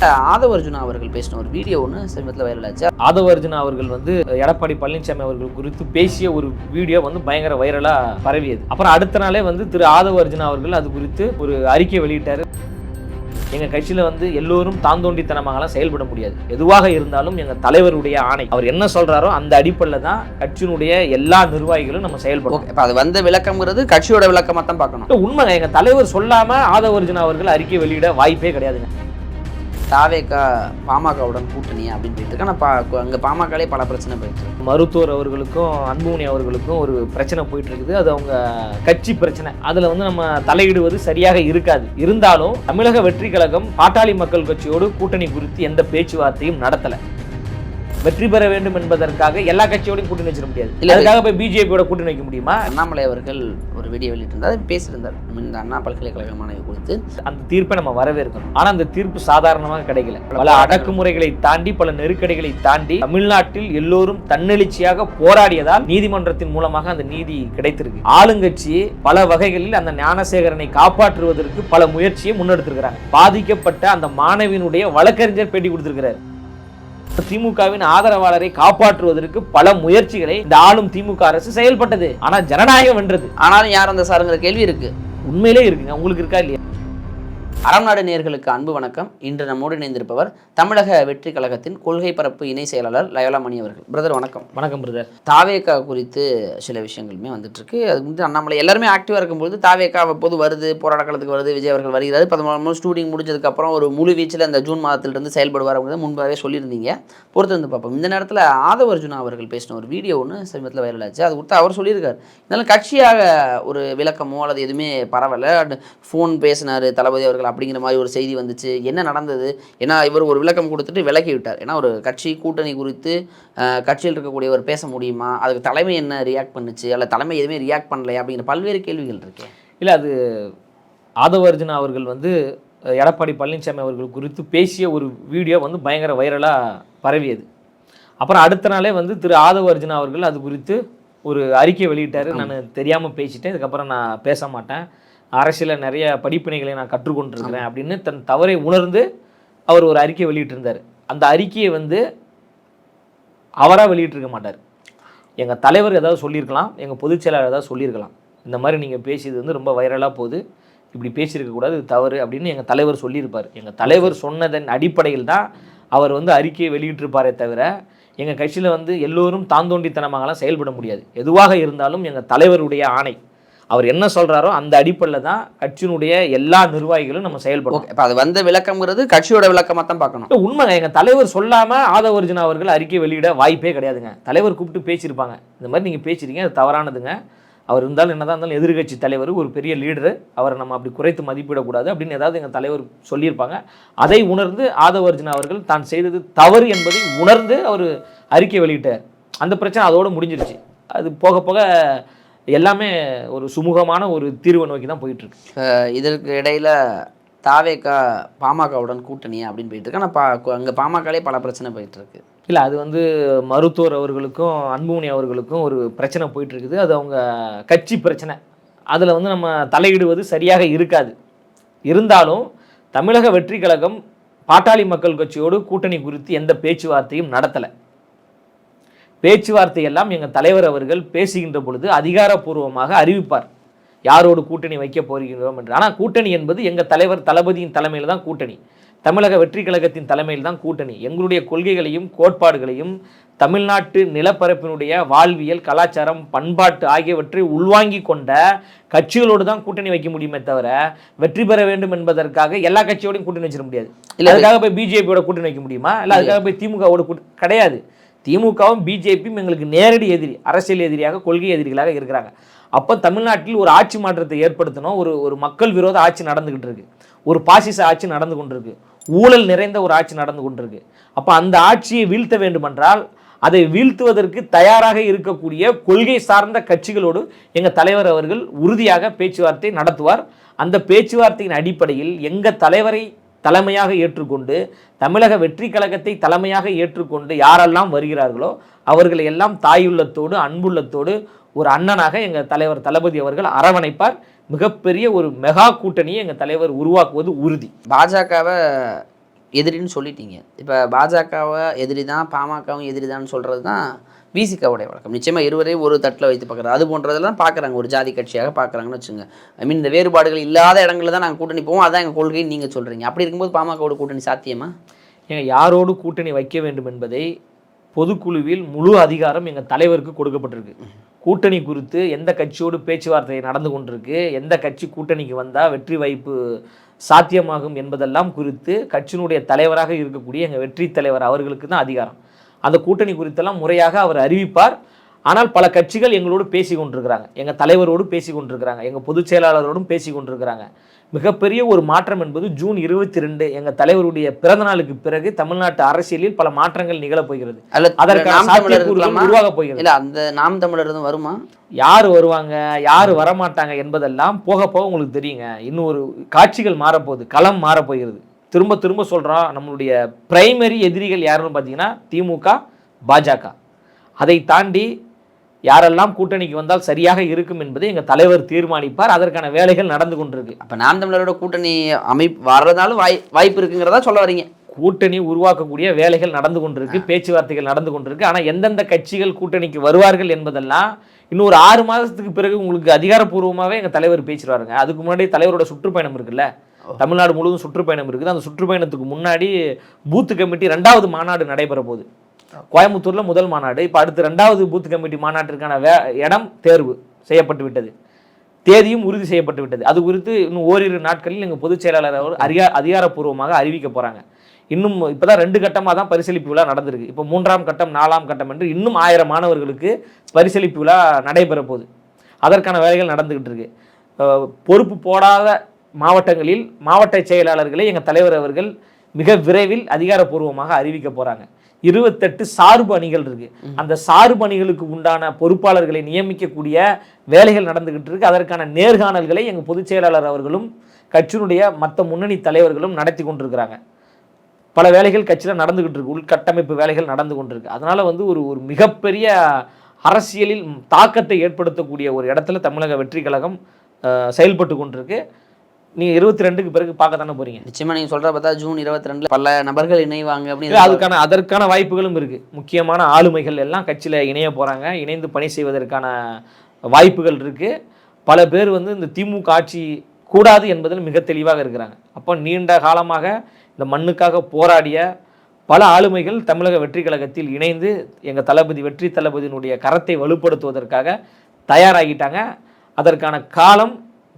ஆதவர்ஜுனா அவர்கள் பேசின ஒரு வீடியோ ஒன்று சமீபத்தில் வைரல் ஆச்சு. ஆதவர்ஜுனா அவர்கள் எடப்பாடி பழனிசாமி அவர்கள் குறித்து பேசிய ஒரு வீடியோ பயங்கர வைரலா பரவியது. அப்புறம் அடுத்த நாளே திரு ஆதவர்ஜுனா அவர்கள் அது குறித்து ஒரு அறிக்கை வெளியிட்டாரு. எங்க கட்சியில எல்லோரும் தாந்தோண்டித்தனமாகலாம் செயல்பட முடியாது, எதுவாக இருந்தாலும் எங்க தலைவருடைய ஆணை, அவர் என்ன சொல்றாரோ அந்த அடிப்படையில் தான் கட்சியினுடைய எல்லா நிர்வாகிகளும் நம்ம செயல்படும். இப்போ அது வந்த விளக்கம்ங்கிறது கட்சியோட விளக்கமாக தான் பார்க்கணும். உண்மை, எங்க தலைவர் சொல்லாம ஆதவர்ஜுனா அவர்கள் அறிக்கை வெளியிட வாய்ப்பே கிடையாதுங்க. தாவேக்கா பாமகவுடன் கூட்டணி அப்படின்னு போயிட்டு இருக்கு. ஆனால் அங்கே பாமகலே பல பிரச்சனை போயிட்டு இருக்கு. மருத்துவர் அவர்களுக்கும் அன்புமணி அவர்களுக்கும் ஒரு பிரச்சனை போயிட்டு இருக்குது. அது அவங்க கட்சி பிரச்சனை. அதுல நம்ம தலையிடுவது சரியாக இருக்காது. இருந்தாலும் தமிழக வெற்றி கழகம் பாட்டாளி மக்கள் கட்சியோடு கூட்டணி குறித்து எந்த பேச்சுவார்த்தையும் நடத்தல. வெற்றி பெற வேண்டும் என்பதற்காக எல்லா கட்சியோடையும் கூட்டணி வச்சிட முடியாது. அதுக்காக போய் பிஜேபியோட கூட்டணி வைக்க முடியுமா? அண்ணாமலை அவர்கள் ஒரு வீடியோ வெளியிட்டிருந்தார், பேசியிருந்தார் இந்த அண்ணா பல்கலைக்கழக மாணவி குறித்து. அந்த தீர்ப்பை நம்ம வரவேற்கணும். ஆனா அந்த தீர்ப்பு சாதாரணமாக கிடைக்கல. பல அடக்குமுறைகளை தாண்டி, பல நெருக்கடிகளை தாண்டி தமிழ்நாட்டில் எல்லோரும் தன்னெழுச்சியாக போராடியதால் நீதிமன்றத்தின் மூலமாக அந்த நீதி கிடைத்திருக்கு. ஆளுங்கட்சி பல வகைகளில் அந்த ஞானசேகரனை காப்பாற்றுவதற்கு பல முயற்சியை முன்னெடுத்திருக்கிறாங்க. பாதிக்கப்பட்ட அந்த மாணவியினுடைய வழக்கறிஞர் பேட்டி கொடுத்திருக்கிறார். திமுகவின் ஆதரவாளரை காப்பாற்றுவதற்கு பல முயற்சிகளை இந்த ஆளும் திமுக அரசு செயல்பட்டது. ஆனா ஜனநாயகம் வென்றது. ஆனாலும் யார் அந்த சாருங்கிற கேள்வி இருக்கு. உண்மையிலே இருக்குங்க. உங்களுக்கு இருக்கா இல்லையா? அறம் நாடு நேயர்களுக்கு அன்பு வணக்கம். இன்று நம்மோடு இணைந்திருப்பவர் தமிழக வெற்றி கழகத்தின் கொள்கை பரப்பு இணை செயலாளர் லயோலா மணி அவர்கள். பிரதர் வணக்கம். வணக்கம் பிரதர். தாவேக்கா குறித்து சில விஷயங்களுமே வந்துட்டு இருக்கு. அது அண்ணாமலை எல்லாருமே ஆக்டிவாக இருக்கும்போது தாவேக்கா அப்போது வருது, போராட்ட காலத்துக்கு வருது, விஜய் அவர்கள் வருகிறாரு. 13 ஷூட்டிங் முடிஞ்சதுக்கப்புறம் ஒரு முழு வீச்சில் அந்த ஜூன் மாதத்திலிருந்து செயல்படுவார் அப்படின்னு முன்பாகவே சொல்லியிருந்தீங்க. பொறுத்து வந்து பார்ப்போம். இந்த நேரத்தில் ஆதவர்ஜுனா அவர்கள் பேசின ஒரு வீடியோ ஒன்று சமீபத்தில் வைரல் ஆச்சு. அது கொடுத்து அவர் சொல்லியிருக்காரு, இதனால் கட்சியாக ஒரு விளக்கமோ அல்லது எதுவுமே பரவலை, ஃபோன் பேசினார் தளபதி அவர்கள் அப்படிங்கிற மாதிரி ஒரு செய்தி வந்துச்சு. என்ன நடந்தது? ஏன்னா இவர் ஒரு விளக்கம் கொடுத்துட்டு விலக்கி விட்டார். ஏன்னா ஒரு கட்சி கூட்டணி குறித்து கட்சியில் இருக்கக்கூடியவர் பேச முடியுமா? அதுக்கு தலைமை என்ன ரியாக்ட் பண்ணுச்சு, அல்ல தலைமை எதுவுமே ரியாக்ட் பண்ணலையா அப்படிங்கிற பல்வேறு கேள்விகள் இருக்கு. இல்லை, அது ஆதவர்ஜுனா அவர்கள் எடப்பாடி பழனிசாமி அவர்கள் குறித்து பேசிய ஒரு வீடியோ பயங்கர வைரலாக பரவியது. அப்புறம் அடுத்த நாளே திரு ஆதவர்ஜுனா அவர்கள் அது குறித்து ஒரு அறிக்கை வெளியிட்டார். நான் தெரியாமல் பேசிட்டேன், இதுக்கப்புறம் நான் பேச மாட்டேன், அரசியலில் நிறைய படிப்பினைகளை நான் கற்றுக்கொண்டிருக்கிறேன் அப்படின்னு தன் தவறை உணர்ந்து அவர் ஒரு அறிக்கை வெளியிட்டிருந்தார். அந்த அறிக்கையை அவராக வெளியிட்டிருக்க மாட்டார். எங்கள் தலைவர் ஏதாவது சொல்லியிருக்கலாம், எங்கள் பொதுச் செயலாளர் ஏதாவது சொல்லியிருக்கலாம், இந்த மாதிரி நீங்கள் பேசியது ரொம்ப வைரலாக போகுது, இப்படி பேசியிருக்கக்கூடாது, இது தவறு அப்படின்னு எங்கள் தலைவர் சொல்லியிருப்பார். எங்கள் தலைவர் சொன்னதன் அடிப்படையில் தான் அவர் அறிக்கையை வெளியிட்டிருப்பாரே தவிர எங்கள் கட்சியில் எல்லோரும் தாந்தோண்டித்தனமாகலாம் செயல்பட முடியாது, எதுவாக இருந்தாலும் எங்கள் தலைவருடைய ஆணை, அவர் என்ன சொல்றாரோ அந்த அடிப்படையில் தான் கட்சியினுடைய எல்லா நிர்வாகிகளும் நம்ம செயல்படும். இப்போ அது வந்த விளக்கம்ங்கிறது கட்சியோட விளக்கமாக தான் பார்க்கணும். உண்மை, எங்க தலைவர் சொல்லாம ஆதவர்ஜுனா அவர்கள் அறிக்கை வெளியிட வாய்ப்பே கிடையாதுங்க. தலைவர் கூப்பிட்டு பேசியிருப்பாங்க, இந்த மாதிரி நீங்க பேசுறீங்க, அது தவறானதுங்க, அவர் இருந்தாலும் என்னதான் இருந்தாலும் எதிர்கட்சி தலைவர், ஒரு பெரிய லீடரு, அவரை நம்ம அப்படி குறைத்து மதிப்பிடக்கூடாது அப்படின்னு ஏதாவது எங்கள் தலைவர் சொல்லியிருப்பாங்க. அதை உணர்ந்து ஆதவர்ஜுனா அவர்கள் தான் செய்தது தவறு என்பதை உணர்ந்து அவர் அறிக்கை வெளியிட்டார். அந்த பிரச்சனை அதோடு முடிஞ்சிருச்சு. அது போக போக எல்லாமே ஒரு சுமூகமான ஒரு தீர்வை நோக்கி தான் போயிட்டு இருக்கு. இதற்கு இடையில தாவேக்கா பாமகவுடன் கூட்டணியா அப்படின்னு போயிட்டு இருக்கு. ஆனால் அங்கே பாமகலே பல பிரச்சனை போயிட்டு இருக்கு. இல்லை, அது மருத்துவர் அவர்களுக்கும் அன்புமணி அவர்களுக்கும் ஒரு பிரச்சனை போயிட்டு இருக்குது. அது அவங்க கட்சி பிரச்சனை. அதில் நம்ம தலையிடுவது சரியாக இருக்காது. இருந்தாலும் தமிழக வெற்றி கழகம் பாட்டாளி மக்கள் கட்சியோடு கூட்டணி குறித்து எந்த பேச்சுவார்த்தையும் நடத்தலை. பேச்சுவார்த்தை எல்லாம் எங்கள் தலைவர் அவர்கள் பேசுகின்ற பொழுது அதிகாரப்பூர்வமாக அறிவிப்பார், யாரோடு கூட்டணி வைக்க போகிறோம் என்று. ஆனால் கூட்டணி என்பது எங்கள் தலைவர் தளபதியின் தலைமையில் தான் கூட்டணி, தமிழக வெற்றி கழகத்தின் தலைமையில் தான் கூட்டணி. எங்களுடைய கொள்கைகளையும் கோட்பாடுகளையும் தமிழ்நாட்டு நிலப்பரப்பினுடைய வாழ்வியல், கலாச்சாரம், பண்பாட்டு ஆகியவற்றை உள்வாங்கி கொண்ட கட்சிகளோடு தான் கூட்டணி வைக்க முடியுமே தவிர வெற்றி பெற வேண்டும் என்பதற்காக எல்லா கட்சியோடையும் கூட்டணி வச்சிட முடியாது. இல்லை, அதுக்காக போய் பிஜேபியோட கூட்டணி வைக்க முடியுமா? இல்லை, அதுக்காக போய் திமுகவோட கிடையாது. திமுகவும் பிஜேபியும் எங்களுக்கு நேரடி எதிரி, அரசியல் எதிரியாக, கொள்கை எதிரிகளாக இருக்கிறாங்க. அப்போ தமிழ்நாட்டில் ஒரு ஆட்சி மாற்றத்தை ஏற்படுத்தணும். ஒரு மக்கள் விரோத ஆட்சி நடந்துகிட்டு இருக்கு, ஒரு பாசிச ஆட்சி நடந்து கொண்டிருக்கு, ஊழல் நிறைந்த ஒரு ஆட்சி நடந்து கொண்டிருக்கு. அப்போ அந்த ஆட்சியை வீழ்த்த வேண்டுமென்றால் அதை வீழ்த்துவதற்கு தயாராக இருக்கக்கூடிய கொள்கை சார்ந்த கட்சிகளோடு எங்கள் தலைவர் அவர்கள் உறுதியாக பேச்சுவார்த்தை நடத்துவார். அந்த பேச்சுவார்த்தையின் அடிப்படையில் எங்கள் தலைவரை தலைமையாக ஏற்றுக்கொண்டு, தமிழக வெற்றி கழகத்தை தலைமையாக ஏற்றுக்கொண்டு யாரெல்லாம் வருகிறார்களோ அவர்களை எல்லாம் தாயுள்ளத்தோடு, அன்புள்ளத்தோடு ஒரு அண்ணனாக எங்கள் தலைவர் தளபதி அவர்கள் அரவணைப்பார். மிகப்பெரிய ஒரு மெகா கூட்டணியை எங்கள் தலைவர் உருவாக்குவது உறுதி. பாஜகவை எதிரின்னு சொல்லிட்டீங்க. இப்போ பாஜகவை எதிரி தான், பாமகவும் எதிரி தான் சொல்கிறது தான் விசிகாவுடைய வழக்கம். நிச்சயமாக இருவரையும் ஒரு தட்டில் வைத்து பார்க்குறது, அது போன்றதெல்லாம் பார்க்குறாங்க, ஒரு ஜாதி கட்சியாக பார்க்குறாங்கன்னு வச்சுங்க. ஐ மீன் இந்த வேறுபாடுகள் இல்லாத இடங்களில் தான் நாங்கள் கூட்டணி போவோம், அதான் எங்கள் கொள்கைன்னு நீங்கள் சொல்கிறீங்க. அப்படி இருக்கும்போது பாமகவோட கூட்டணி சாத்தியமா? ஏங்க, யாரோடு கூட்டணி வைக்க வேண்டும் என்பதை பொதுக்குழுவில் முழு அதிகாரம் எங்கள் தலைவருக்கு கொடுக்கப்பட்டிருக்கு. கூட்டணி குறித்து எந்த கட்சியோடு பேச்சுவார்த்தை நடந்து கொண்டிருக்கு, எந்த கட்சி கூட்டணிக்கு வந்தால் வெற்றி வாய்ப்பு சாத்தியமாகும் என்பதெல்லாம் குறித்து கட்சியினுடைய தலைவராக இருக்கக்கூடிய எங்கள் வெற்றி தலைவர் அவர்களுக்கு தான் அதிகாரம். அந்த கூட்டணி குறித்தெல்லாம் முறையாக அவர் அறிவிப்பார். ஆனால் பல கட்சிகள் எங்களோடு பேசி கொண்டிருக்கிறாங்க, எங்கள் தலைவரோடு பேசி கொண்டிருக்கிறாங்க, எங்கள் பொதுச் செயலாளரோடும் பேசி கொண்டிருக்கிறாங்க. மிகப்பெரிய ஒரு மாற்றம் என்பது ஜூன் 22 எங்கள் தலைவருடைய பிறந்த நாளுக்கு பிறகு தமிழ்நாட்டு அரசியலில் பல மாற்றங்கள் நிகழப் போகிறது. அதற்கான சாத்தியக்கூறுகள் உருவாக போகிறது. இல்லை, அந்த நாம் தமிழர் வருமா? யார் வருவாங்க, யார் வரமாட்டாங்க என்பதெல்லாம் போக போக உங்களுக்கு தெரியுங்க. இன்னும் ஒரு காட்சிகள் மாறப்போகுது, களம் மாறப்போகிறது. திரும்ப திரும்ப சொல்கிறோம், நம்மளுடைய பிரைமரி எதிரிகள் யாருன்னு பார்த்தீங்கன்னா திமுக, பாஜக. அதை தாண்டி யாரெல்லாம் கூட்டணிக்கு வந்தால் சரியாக இருக்கும் என்பதை எங்கள் தலைவர் தீர்மானிப்பார். அதற்கான வேலைகள் நடந்து கொண்டிருக்கு. அப்போ நாம் தமிழரோட கூட்டணி அமைப்பு வர்றதாலும் வாய்ப்பு இருக்குங்கிறதா சொல்ல வரீங்க? கூட்டணி உருவாக்கக்கூடிய வேலைகள் நடந்து கொண்டிருக்கு, பேச்சுவார்த்தைகள் நடந்து கொண்டிருக்கு. ஆனால் எந்தெந்த கட்சிகள் கூட்டணிக்கு வருவார்கள் என்பதெல்லாம் இன்னும் ஒரு 6 மாதத்துக்கு பிறகு உங்களுக்கு அதிகாரப்பூர்வமாகவே எங்கள் தலைவர் பேசிடுவாருங்க. அதுக்கு முன்னாடி தலைவரோட சுற்றுப்பயணம் இருக்குல்ல, தமிழ்நாடு முழுவதும் சுற்றுப்பயணம் இருக்குது. அந்த சுற்றுப்பயணத்துக்கு முன்னாடி பூத்து கமிட்டி 2வது மாநாடு நடைபெற போகுது. கோயம்புத்தூரில் முதல் மாநாடு, இப்போ அடுத்து 2வது பூத் கமிட்டி மாநாட்டிற்கான இடம் தேர்வு செய்யப்பட்டு விட்டது, தேதியும் உறுதி செய்யப்பட்டு விட்டது. அது குறித்து இன்னும் ஓரிரு நாட்களில் எங்கள் பொதுச் செயலாளர் அவர் அதிகாரப்பூர்வமாக அறிவிக்க போகிறாங்க. இன்னும் இப்போ தான் 2 கட்டமாக தான் பரிசீலிப்பு விழா நடந்திருக்கு. இப்போ 3ஆம் கட்டம் 4ஆம் கட்டம் என்று இன்னும் 1000 மாணவர்களுக்கு பரிசீலிப்பு விழா நடைபெற போகுது. அதற்கான வேலைகள் நடந்துக்கிட்டு இருக்கு. பொறுப்பு போடாத மாவட்டங்களில் மாவட்ட செயலாளர்களை எங்கள் தலைவர் அவர்கள் மிக விரைவில் அதிகாரப்பூர்வமாக அறிவிக்க போகிறாங்க. 28 சார்பு அணிகள் இருக்கு. அந்த சார்பு அணிகளுக்கு உண்டான பொறுப்பாளர்களை நியமிக்கக்கூடிய வேலைகள் நடந்துகிட்டு இருக்கு. அதற்கான நேர்காணல்களை எங்கள் பொதுச் செயலாளர் அவர்களும் கட்சியினுடைய மற்ற முன்னணி தலைவர்களும் நடத்தி கொண்டிருக்கிறாங்க. பல வேலைகள் கட்சியில் நடந்துகிட்டு இருக்கு, உள்கட்டமைப்பு வேலைகள் நடந்து கொண்டிருக்கு. அதனால ஒரு மிகப்பெரிய அரசியலில் தாக்கத்தை ஏற்படுத்தக்கூடிய ஒரு இடத்துல தமிழக வெற்றி கழகம் செயல்பட்டு கொண்டிருக்கு. நீங்கள் 22க்கு பிறகு பார்க்க தானே போறீங்க. நிச்சயமா நீங்கள் சொல்கிற பார்த்தா ஜூன் 22 பல நபர்கள் இணைவாங்க அப்படின்னு அதற்கான வாய்ப்புகளும் இருக்குது. முக்கியமான ஆளுமைகள் எல்லாம் கட்சியில் இணைய போகிறாங்க, இணைந்து பணி செய்வதற்கான வாய்ப்புகள் இருக்குது. பல பேர் இந்த திமுக ஆட்சி கூடாது என்பதில் மிக தெளிவாக இருக்கிறாங்க. அப்போ நீண்ட காலமாக இந்த மண்ணுக்காக போராடிய பல ஆளுமைகள் தமிழக வெற்றி கழகத்தில் இணைந்து எங்கள் தளபதி வெற்றி தளபதியினுடைய கரத்தை வலுப்படுத்துவதற்காக தயாராகிட்டாங்க. அதற்கான காலம்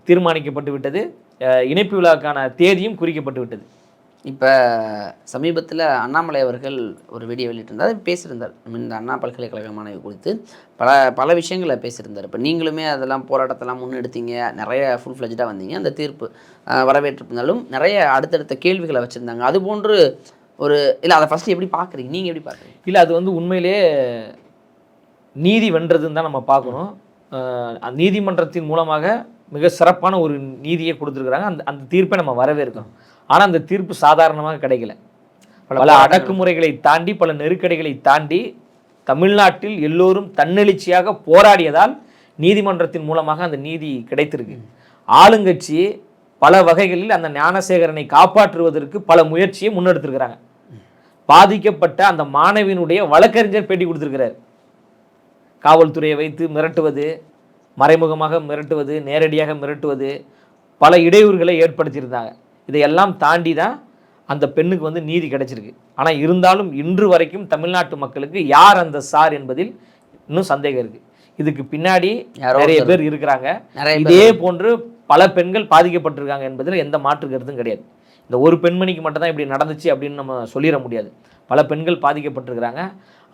தீர்மானிக்கப்பட்டு விட்டது, இணைப்பு விழாக்கான தேதியும் குறிக்கப்பட்டு விட்டது. இப்போ சமீபத்தில் அண்ணாமலை அவர்கள் ஒரு வீடியோ வெளியிட்டிருந்தார், பேசியிருந்தார். இந்த அண்ணா பல்கலைக்கழக மாணவி குறித்து பல விஷயங்களை பேசியிருந்தார். இப்போ நீங்களுமே அதெல்லாம் போராட்டத்தெல்லாம் முன்னெடுத்தீங்க, நிறைய ஃபுல் ஃப்ளெஜ்டாக வந்தீங்க. அந்த தீர்ப்பு வரவேற்றிருந்தாலும் நிறைய அடுத்தடுத்த கேள்விகளை வச்சுருந்தாங்க. அது போன்று இல்லை, அதை ஃபஸ்ட்டு எப்படி பார்க்குறீங்க, நீங்கள் எப்படி பார்க்குறீங்க? இல்லை, அது உண்மையிலே நீதி வென்றதுன்னு தான் நம்ம பார்க்கணும். நீதிமன்றத்தின் மூலமாக மிக சிறப்பான ஒரு நீதியை கொடுத்துருக்குறாங்க. அந்த தீர்ப்பை நம்ம வரவேற்கணும். ஆனால் அந்த தீர்ப்பு சாதாரணமாக கிடைக்கல. பல அடக்குமுறைகளை தாண்டி, பல நெருக்கடிகளை தாண்டி தமிழ்நாட்டில் எல்லோரும் தன்னெழுச்சியாக போராடியதால் நீதிமன்றத்தின் மூலமாக அந்த நீதி கிடைத்திருக்கு. ஆளுங்கட்சி பல வகைகளில் அந்த ஞானசேகரனை காப்பாற்றுவதற்கு பல முயற்சியை முன்னெடுத்திருக்கிறாங்க. பாதிக்கப்பட்ட அந்த மாணவியினுடைய வழக்கறிஞர் பேட்டி கொடுத்திருக்கிறார். காவல்துறையை வைத்து மிரட்டுவது, மறைமுகமாக மிரட்டுவது, நேரடியாக மிரட்டுவது, பல இடையூறுகளை ஏற்படுத்தியிருந்தாங்க. இதையெல்லாம் தாண்டி தான் அந்த பெண்ணுக்கு நீதி கிடைச்சிருக்கு. ஆனால் இருந்தாலும் இன்று வரைக்கும் தமிழ்நாட்டு மக்களுக்கு யார் அந்த சார் என்பதில் இன்னும் சந்தேகம் இருக்குது. இதுக்கு பின்னாடி நிறைய பேர் இருக்கிறாங்க. இதே போன்று பல பெண்கள் பாதிக்கப்பட்டிருக்காங்க என்பதில் எந்த மாற்று கருத்தும் கிடையாது. இந்த ஒரு பெண்மணிக்கு மட்டும்தான் இப்படி நடந்துச்சு அப்படின்னு நம்ம சொல்லிட முடியாது. பல பெண்கள் பாதிக்கப்பட்டிருக்கிறாங்க.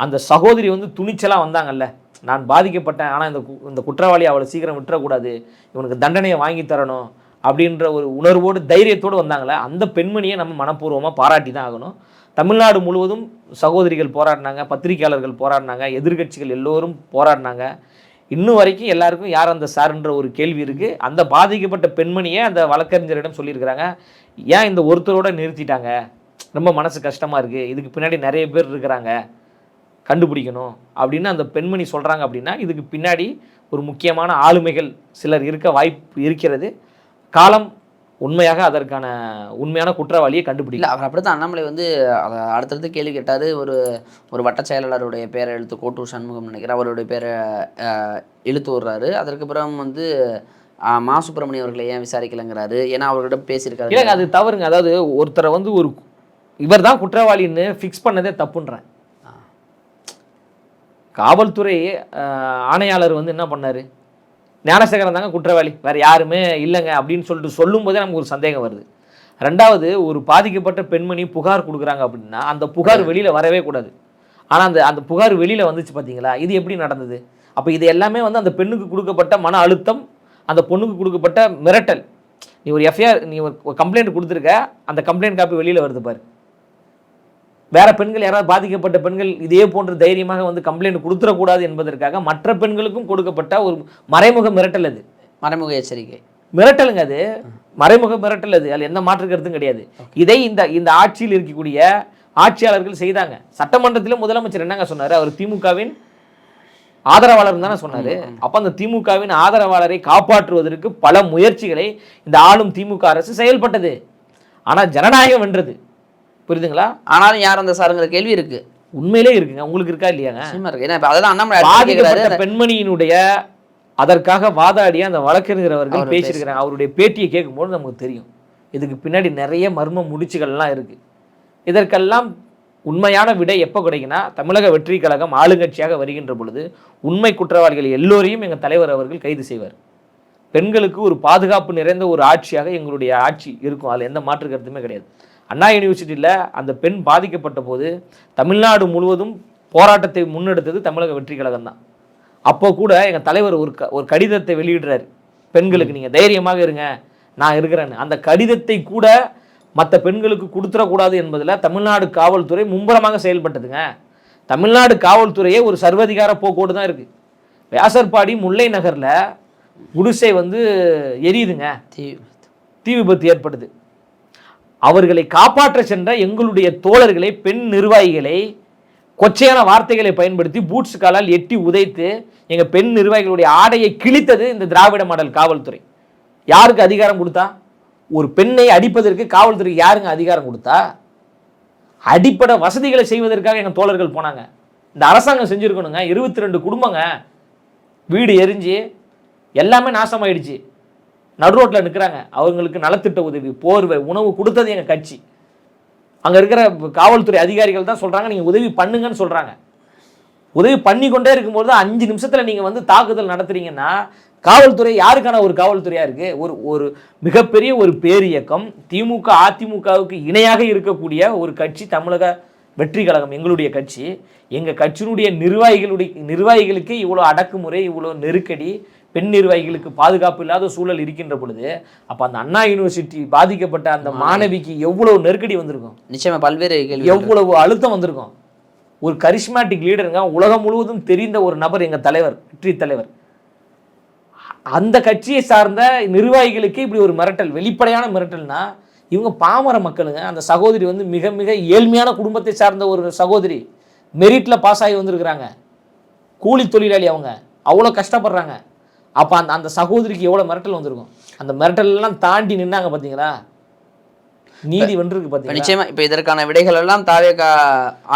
அந்த சகோதரி துணிச்சலாக வந்தாங்கல்ல, நான் பாதிக்கப்பட்டேன், ஆனால் இந்த குற்றவாளி அவளை சீக்கிரம் விட்டுறக்கூடாது, இவனுக்கு தண்டனையை வாங்கி தரணும் அப்படின்ற ஒரு உணர்வோடு தைரியத்தோடு வந்தாங்களே, அந்த பெண்மணியை நம்ம மனப்பூர்வமாக பாராட்டி தான் ஆகணும். தமிழ்நாடு முழுவதும் சகோதரிகள் போராடினாங்க, பத்திரிகையாளர்கள் போராடினாங்க, எதிர்கட்சிகள் எல்லோரும் போராடினாங்க. இன்னும் வரைக்கும் எல்லாருக்கும் யார் அந்த சார்ன்ற ஒரு கேள்வி இருக்குது. அந்த பாதிக்கப்பட்ட பெண்மணியை அந்த வழக்கறிஞரிடம் சொல்லியிருக்கிறாங்க, ஏன் இந்த ஒருத்தரோட நிறுத்திட்டாங்க, ரொம்ப மனசு கஷ்டமாக இருக்குது, இதுக்கு பின்னாடி நிறைய பேர் இருக்கிறாங்க, கண்டுபிடிக்கணும் அப்படின்னு அந்த பெண்மணி சொல்கிறாங்க. அப்படின்னா இதுக்கு பின்னாடி ஒரு முக்கியமான ஆளுமைகள் சிலர் இருக்க வாய்ப்பு இருக்கிறது. காலம் உண்மையாக அதற்கான உண்மையான குற்றவாளியை கண்டுபிடிக்கல. இல்லை, அவர் அப்படி தான் அண்ணாமலை வந்து அதை அடுத்தடுத்து கேள்வி கேட்டார். ஒரு வட்ட செயலாளருடைய பேரை இழுத்து, கோட்டூர் சண்முகம் நினைக்கிறேன், அவருடைய பேரை இழுத்து விடுறாரு. அதற்கு பிறகு வந்து மா சுப்பிரமணியம் அவர்களை ஏன் விசாரிக்கலைங்கிறாரு, ஏன்னா அவர்கிட்ட பேசியிருக்காரு. இல்லைங்க, அது தவறுங்க. அதாவது ஒருத்தரை வந்து இவர் தான் குற்றவாளின்னு ஃபிக்ஸ் பண்ணதே தப்புன்றேன். காவல்துறை ஆணையாளர் வந்து என்ன பண்ணார், ஞானசேகரன் தாங்க குற்றவாளி, வேறு யாருமே இல்லைங்க அப்படின்னு சொல்லும் போதே நமக்கு ஒரு சந்தேகம் வருது. ரெண்டாவது, ஒரு பாதிக்கப்பட்ட பெண்மணி புகார் கொடுக்குறாங்க அப்படின்னா அந்த புகார் வெளியில் வரவே கூடாது. ஆனால் அந்த புகார் வெளியில் வந்துச்சு பார்த்தீங்களா, இது எப்படி நடந்தது? அப்போ இது எல்லாமே வந்து அந்த பெண்ணுக்கு கொடுக்கப்பட்ட மன அழுத்தம், அந்த பொண்ணுக்கு கொடுக்கப்பட்ட மிரட்டல். நீ ஒரு எஃப்ஐஆர், நீ ஒரு கம்ப்ளைண்ட் கொடுத்துருக்க, அந்த கம்ப்ளைண்ட் காப்பி வெளியில் வருது பாரு. வேற பெண்கள் யாராவது பாதிக்கப்பட்ட பெண்கள் இதே போன்ற தைரியமாக வந்து கம்ப்ளைண்ட் கொடுத்துடக்கூடாது என்பதற்காக மற்ற பெண்களுக்கும் கொடுக்கப்பட்ட ஒரு மறைமுக மிரட்டல். அது மறைமுக எச்சரிக்கை மிரட்டலுங்க, அது மறைமுக மிரட்டல். அது அதில் எந்த மாற்று கருத்தும் கிடையாது. இதை இந்த ஆட்சியில் இருக்கக்கூடிய ஆட்சியாளர்கள் செய்தாங்க. சட்டமன்றத்திலும் முதலமைச்சர் என்னங்க சொன்னார், அவர் திமுகவின் ஆதரவாளர் தானே சொன்னாரு. அப்ப அந்த திமுகவின் ஆதரவாளரை காப்பாற்றுவதற்கு பல முயற்சிகளை இந்த ஆளும் திமுக அரசு செயல்பட்டது. ஆனா ஜனநாயகம் வென்றது. புரியுதுங்களா? ஆனாலும் யார் அந்த சாருங்கிற கேள்வி இருக்கு. உண்மையிலே இருக்குங்க. உங்களுக்கு இருக்கா இல்லையாங்க? அதெல்லாம் பெண்மணியினுடைய அதற்காக வாதாடிய அந்த வழக்கறிஞர் அவர்கள் பேசியிருக்கிறாங்க. அவருடைய பேட்டியை கேட்கும்போது நமக்கு தெரியும் இதுக்கு பின்னாடி நிறைய மர்ம முடிச்சுகள்லாம் இருக்கு. இதற்கெல்லாம் உண்மையான விடை எப்போ கிடைக்குன்னா, தமிழக வெற்றி கழகம் ஆளுங்கட்சியாக வருகின்ற பொழுது உண்மை குற்றவாளிகள் எல்லோரையும் எங்கள் தலைவர் அவர்கள் கைது செய்வார். பெண்களுக்கு ஒரு பாதுகாப்பு நிறைந்த ஒரு ஆட்சியாக எங்களுடைய ஆட்சி இருக்கும். அதில் எந்த மாற்று கருத்துமே கிடையாது. அண்ணா யூனிவர்சிட்டியில் அந்த பெண் பாதிக்கப்பட்ட போது தமிழ்நாடு முழுவதும் போராட்டத்தை முன்னெடுத்தது தமிழக வெற்றி கழகம் தான். அப்போ கூட எங்கள் தலைவர் ஒரு கடிதத்தை வெளியிடுறாரு, பெண்களுக்கு நீங்கள் தைரியமாக இருங்க, நான் இருக்கிறேன்னு. அந்த கடிதத்தை கூட மற்ற பெண்களுக்கு கொடுத்துடக்கூடாது என்பதில் தமிழ்நாடு காவல்துறை மும்முரமாக செயல்பட்டதுங்க. தமிழ்நாடு காவல்துறையே ஒரு சர்வதிகார போக்கோடு தான் இருக்குது. வியாசர்பாடி முல்லை நகரில் குடிசை வந்து எரியுதுங்க, தீ விபத்து ஏற்படுது. அவர்களை காப்பாற்ற சென்ற எங்களுடைய தோழர்களை, பெண் நிர்வாகிகளை கொச்சையான வார்த்தைகளை பயன்படுத்தி பூட்ஸ் காலால் எட்டி உதைத்து எங்கள் பெண் நிர்வாகிகளுடைய ஆடையை கிழித்தது இந்த திராவிட மாடல் காவல்துறை. யாருக்கு அதிகாரம் கொடுத்தா? ஒரு பெண்ணை அடிப்பதற்கு காவல்துறைக்கு யாருங்க அதிகாரம் கொடுத்தா? அடிப்படை வசதிகளை செய்வதற்காக எங்கள் தோழர்கள் போனாங்க. இந்த அரசாங்கம் செஞ்சுருக்கணுங்க. 22 குடும்பங்க வீடு எரிஞ்சு எல்லாமே நாசமாயிடுச்சு, நடு ரோட்டில் நிற்கிறாங்க. அவங்களுக்கு நலத்திட்ட உதவி, போர்வை, உணவு கொடுத்தது எங்கள் கட்சி. அங்கே இருக்கிற காவல்துறை அதிகாரிகள் தான் சொல்கிறாங்க நீங்கள் உதவி பண்ணுங்கன்னு சொல்கிறாங்க. உதவி பண்ணி கொண்டே இருக்கும்போது 5 நிமிஷத்தில் நீங்கள் வந்து தாக்குதல் நடத்துறீங்கன்னா காவல்துறை யாருக்கான ஒரு காவல்துறையாக இருக்குது? ஒரு மிகப்பெரிய ஒரு பேரியக்கம், திமுக அதிமுகவுக்கு இணையாக இருக்கக்கூடிய ஒரு கட்சி தமிழக வெற்றி கழகம், எங்களுடைய கட்சி. எங்கள் கட்சியினுடைய நிர்வாகிகளுக்கு இவ்வளோ அடக்குமுறை, இவ்வளோ நெருக்கடி, பெண் நிர்வாகிகளுக்கு பாதுகாப்பு இல்லாத சூழல் இருக்கின்ற பொழுது அப்போ அந்த அண்ணா யூனிவர்சிட்டி பாதிக்கப்பட்ட அந்த மாணவிக்கு எவ்வளவு நெருக்கடி வந்திருக்கும்? நிச்சயமா பல்வேறு எவ்வளவு அழுத்தம் வந்திருக்கும்? ஒரு கரிஸ்மேட்டிக் லீடருங்க, உலகம் முழுவதும் தெரிந்த ஒரு நபர், எங்கள் தலைவர், வெற்றி தலைவர். அந்த கட்சியை சார்ந்த நிர்வாகிகளுக்கு இப்படி ஒரு மிரட்டல், வெளிப்படையான மிரட்டல்னா இவங்க பாமர மக்களுங்க. அந்த சகோதரி வந்து மிக மிக ஏழ்மையான குடும்பத்தை சார்ந்த ஒரு சகோதரி, மெரிட்டில் பாஸ் ஆகி வந்திருக்கிறாங்க, கூலி தொழிலாளி, அவங்க அவ்வளோ கஷ்டப்படுறாங்க. அப்போ அந்த சகோதரிக்கு எவ்வளோ மிரட்டல் வந்திருக்கும்? அந்த மிரட்டல்லாம் தாண்டி நின்னாங்க பார்த்தீங்களா, நீதி வென்றிருக்கு பார்த்தீங்களா? நிச்சயமா இப்போ இதற்கான விடைகள் எல்லாம் தாவேகா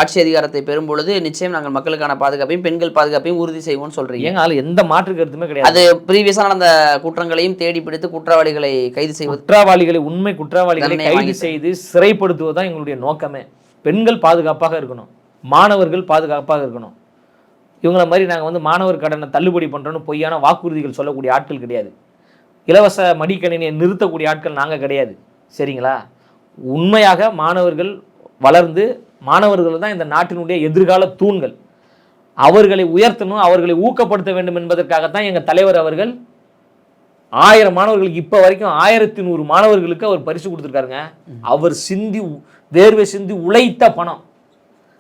ஆட்சி அதிகாரத்தை பெறும் பொழுது நிச்சயம் நாங்கள் மக்களுக்கான பாதுகாப்பையும் பெண்கள் பாதுகாப்பையும் உறுதி செய்வோம்னு சொல்றீங்க. ஏங்க அதில் எந்த மாற்று கருத்துமே கிடையாது. அது ப்ரீவியஸாக நடந்த குற்றங்களையும் தேடி பிடித்து குற்றவாளிகளை கைது செய்வது, குற்றவாளிகளை, உண்மை குற்றவாளிகளை கைது செய்து சிறைப்படுத்துவது தான் எங்களுடைய நோக்கமே. பெண்கள் பாதுகாப்பாக இருக்கணும், மாணவர்கள் பாதுகாப்பாக இருக்கணும். இவங்கள மாதிரி நாங்கள் வந்து மாணவர் கடனை தள்ளுபடி பண்ணுறோன்னு பொய்யான வாக்குறுதிகள் சொல்லக்கூடிய ஆட்கள் கிடையாது. இலவச மடிக்கணினியை நிறுத்தக்கூடிய ஆட்கள் நாங்கள் கிடையாது. சரிங்களா? உண்மையாக மாணவர்கள் வளர்ந்து, மாணவர்கள் தான் இந்த நாட்டினுடைய எதிர்கால தூண்கள். அவர்களை உயர்த்தணும், அவர்களை ஊக்கப்படுத்த வேண்டும் என்பதற்காகத்தான் எங்கள் தலைவர் அவர்கள் 1000 மாணவர்களுக்கு இப்போ வரைக்கும் 1100 மாணவர்களுக்கு அவர் பரிசு கொடுத்துருக்காருங்க. அவர் வேர்வை சிந்தி உழைத்த பணம்,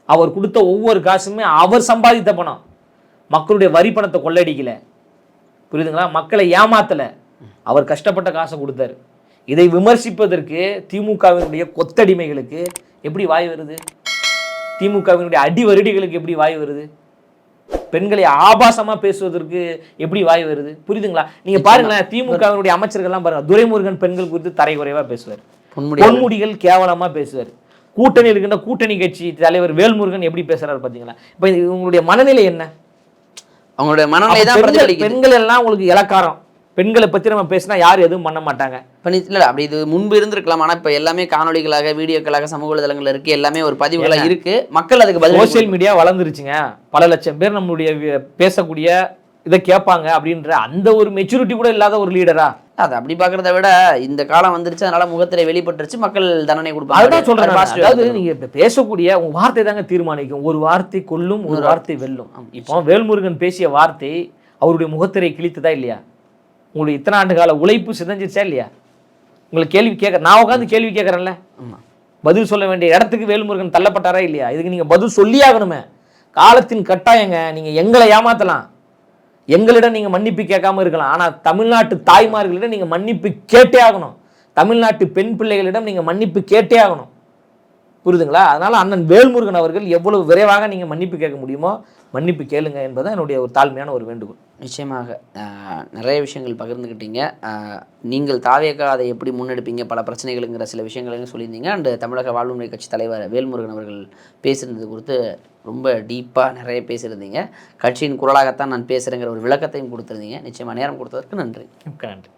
அவர் கொடுத்த ஒவ்வொரு காசுமே அவர் சம்பாதித்த பணம். மக்களுடைய வரி பணத்தை கொள்ளடிக்கல, புரியுதுங்களா? மக்களை ஏமாத்தல, அவர் கஷ்டப்பட்ட காசை கொடுத்தாரு. இதை விமர்சிப்பதற்கு திமுகவினுடைய கொத்தடிமைகளுக்கு எப்படி வாய் வருது? திமுகவினுடைய அடிவருடிகளுக்கு எப்படி வாய் வருது? பெண்களை ஆபாசமா பேசுவதற்கு எப்படி வாய் வருது? புரியுதுங்களா? நீங்க பாருங்களேன், திமுகவினுடைய அமைச்சர்கள்லாம் பாருங்க, துரைமுருகன் பெண்கள் குறித்து தரைகுறைவா பேசுவார், பொன்முடிகள் கேவலமா பேசுவார். கூட்டணி இருக்கின்ற கூட்டணி கட்சி தலைவர் வேல்முருகன் எப்படி பேசுறாரு பாத்தீங்களா? இப்ப உங்களுடைய மனநிலை என்ன? அவங்களுடைய மனநிலை தான் பிரதிபலிக்குது. பெண்கள் எல்லாம் உங்களுக்கு இலக்காரம், பெண்களை பத்தி நம்ம பேசினா யாரும் எதுவும் பண்ண மாட்டாங்க. இப்போ இல்லை அப்படி இது முன்பு இருந்திருக்கலாம். ஆனால் இப்போ எல்லாமே காணொலிகளாக வீடியோக்களாக சமூக வலைதளங்கள் இருக்கு, எல்லாமே ஒரு பதிவுகளாக இருக்கு. மக்கள் அதுக்கு பதில் சோசியல் மீடியா வளர்ந்துருச்சுங்க. பல லட்சம் பேர் நம்மளுடைய பேசக்கூடிய இதை கேட்பாங்க அப்படின்ற அந்த ஒரு மெச்சூரிட்டி கூட இல்லாத ஒரு லீடரா? அது அப்படி பார்க்கறத விட இந்த காலம் வந்துருச்சு, அதனால முகத்திரை வெளிப்பட்டுருச்சு, மக்கள் தண்டனை கொடுப்பாங்க. அதுதான் சொல்றேன். அதாவது நீங்க இப்ப பேசக்கூடிய உங்க வார்த்தை தாங்க தீர்மானிக்கும். ஒரு வார்த்தை கொல்லும், ஒரு வார்த்தை வெல்லும். இப்போ வேல்முருகன் பேசிய வார்த்தை அவருடைய முகத்திரை கிழித்ததா இல்லையா? உங்களுடைய இத்தனை ஆண்டு கால உழைப்பு சிதைஞ்சிருச்சா இல்லையா? உங்களுக்கு கேள்வி கேட்க நான் உட்காந்து கேள்வி கேட்கறேன்ல, பதில் சொல்ல வேண்டிய இடத்துக்கு வேல்முருகன் தள்ளப்பட்டாரா இல்லையா? இதுக்கு நீங்க பதில் சொல்லி ஆகணுமே. காலத்தின் கட்டாயங்க. நீங்க எங்களை ஏமாத்தலாம், எங்களிடம் நீங்க மன்னிப்பு கேட்காம இருக்கலாம், ஆனா தமிழ்நாட்டு தாய்மார்களிடம் நீங்க மன்னிப்பு கேட்டே ஆகணும். தமிழ்நாட்டு பெண் பிள்ளைகளிடம் நீங்க மன்னிப்பு கேட்டே ஆகணும். புரியுதுங்களா? அதனால அண்ணன் வேல்முருகன் அவர்கள் எவ்வளவு விரைவாக நீங்க மன்னிப்பு கேட்க முடியுமோ மன்னிப்பு கேளுங்க என்பது என்னுடைய ஒரு தாழ்மையான ஒரு வேண்டுகோள். நிச்சயமாக நிறைய விஷயங்கள் பகிர்ந்துக்கிட்டீங்க. நீங்கள் தாவேக்கா அதை எப்படி முன்னெடுப்பீங்க, பல பிரச்சனைகளுங்கிற சில விஷயங்களையும் சொல்லியிருந்தீங்க. அண்டு தமிழக வாழ்வுரிமை கட்சி தலைவர் வேல்முருகன் அவர்கள் பேசுகிறது குறித்து ரொம்ப டீப்பாக நிறைய பேசியிருந்தீங்க. கட்சியின் குரலாகத்தான் நான் பேசுகிறேங்கிற ஒரு விளக்கத்தையும் கொடுத்துருந்தீங்க. நிச்சயமாக நேரம் கொடுத்ததற்கு நன்றி. நன்றி.